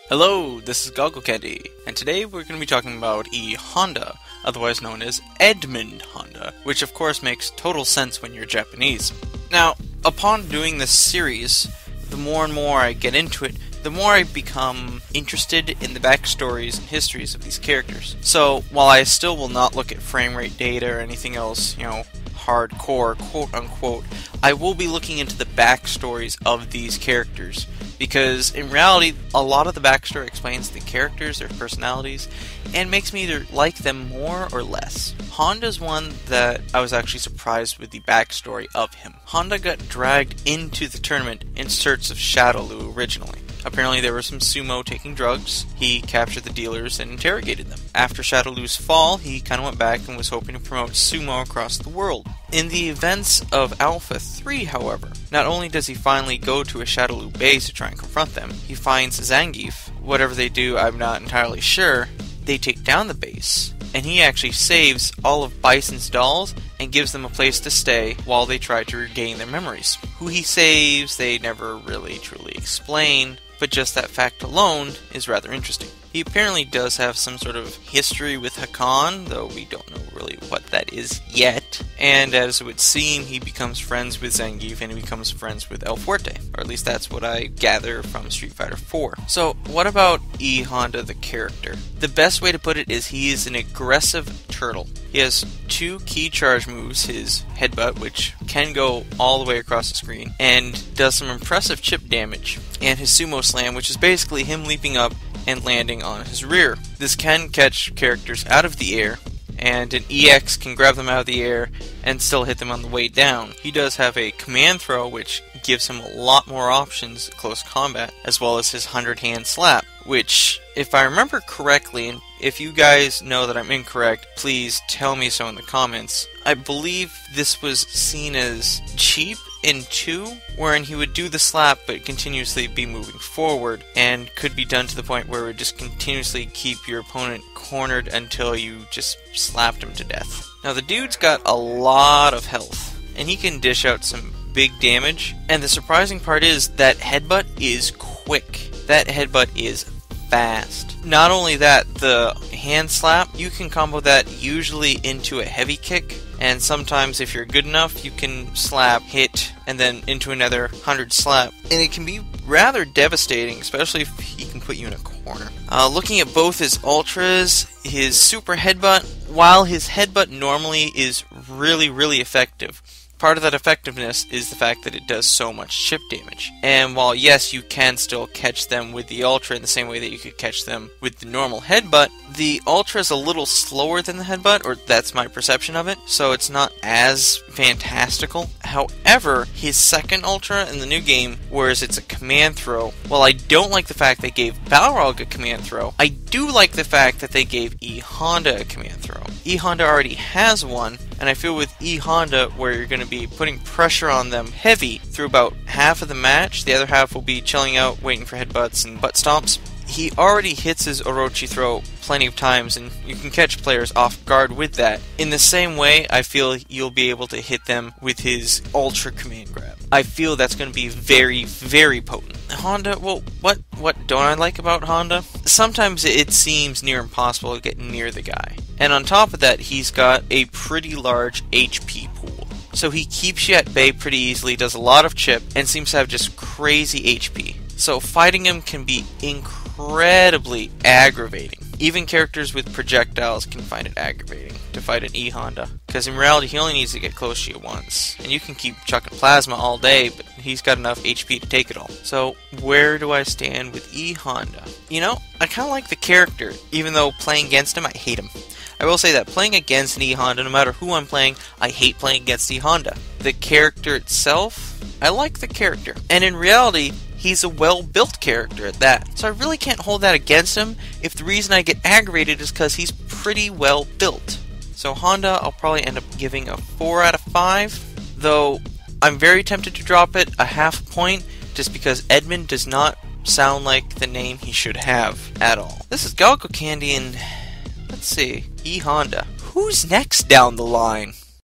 Hello, this is GoggleCandy, and today we're going to be talking about E.Honda, otherwise known as Edmund Honda, which of course makes total sense when you're Japanese. Now, upon doing this series, the more and more I get into it, the more I become interested in the backstories and histories of these characters. So, while I still will not look at frame rate data or anything else, hardcore, quote-unquote, I will be looking into the backstories of these characters. Because, in reality, a lot of the backstory explains the characters, their personalities, and makes me either like them more or less. Honda's one that I was actually surprised with the backstory of him. Honda got dragged into the tournament in search of Shadowloo originally. Apparently there were some sumo taking drugs. He captured the dealers and interrogated them. After Shadowloo's fall, he kind of went back and was hoping to promote sumo across the world. In the events of Alpha 3, however, not only does he finally go to a Shadowloo base to try and confront them, he finds Zangief. Whatever they do, I'm not entirely sure. They take down the base, and he actually saves all of Bison's dolls and gives them a place to stay while they try to regain their memories. Who he saves, they never really truly explain, but just that fact alone is rather interesting. He apparently does have some sort of history with Hakan, though we don't know really what that is yet. And as it would seem, he becomes friends with Zangief and he becomes friends with El Fuerte. Or at least that's what I gather from Street Fighter 4. So, what about E.Honda the character? The best way to put it is he is an aggressive turtle. He has two key charge moves, his headbutt, which can go all the way across the screen, and does some impressive chip damage, and his sumo slam, which is basically him leaping up and landing on his rear. This can catch characters out of the air, and an EX can grab them out of the air and still hit them on the way down. He does have a command throw, which gives him a lot more options at close combat, as well as his 100-hand slap, which, if I remember correctly, and if you guys know that I'm incorrect, please tell me so in the comments. I believe this was seen as cheap in 2, wherein he would do the slap but continuously be moving forward, and could be done to the point where it would just continuously keep your opponent cornered until you just slapped him to death. Now the dude's got a lot of health, and he can dish out some big damage, and the surprising part is that headbutt is quick. That headbutt is fast. Not only that, the hand slap, you can combo that usually into a heavy kick, and sometimes if you're good enough, you can slap, hit, and then into another 100 slap. And it can be rather devastating, especially if he can put you in a corner. Looking at both his ultras, his super headbutt, while his headbutt normally is really effective, part of that effectiveness is the fact that it does so much chip damage. And while yes, you can still catch them with the Ultra in the same way that you could catch them with the normal headbutt, the Ultra is a little slower than the headbutt, or that's my perception of it, so it's not as fantastical. However, his second Ultra in the new game, whereas it's a command throw, while I don't like the fact they gave Balrog a command throw, I do like the fact that they gave E.Honda a command throw. E.Honda already has one, and I feel with E.Honda, where you're going to be putting pressure on them heavy through about half of the match, the other half will be chilling out, waiting for headbutts and butt stomps. He already hits his Orochi throw plenty of times, and you can catch players off guard with that. In the same way, I feel you'll be able to hit them with his Ultra command grab. I feel that's going to be very potent. Honda, well, what don't I like about Honda? Sometimes it seems near impossible to get near the guy. And on top of that, he's got a pretty large HP pool. So he keeps you at bay pretty easily, does a lot of chip, and seems to have just crazy HP. So fighting him can be incredibly aggravating. Even characters with projectiles can find it aggravating to fight an E.Honda, because in reality he only needs to get close to you once, and you can keep chucking plasma all day, but he's got enough HP to take it all. So where do I stand with E.Honda? I kind of like the character, even though playing against him I hate him. I will say that playing against an E.Honda, no matter who I'm playing, I hate playing against E.Honda. The character itself, I like the character, and in reality, he's a well-built character at that. So I really can't hold that against him if the reason I get aggravated is because he's pretty well built. So Honda, I'll probably end up giving a 4 out of 5, though I'm very tempted to drop it a half point just because Edmund does not sound like the name he should have at all. This is GoggleCandy, and let's see, E.Honda. Who's next down the line?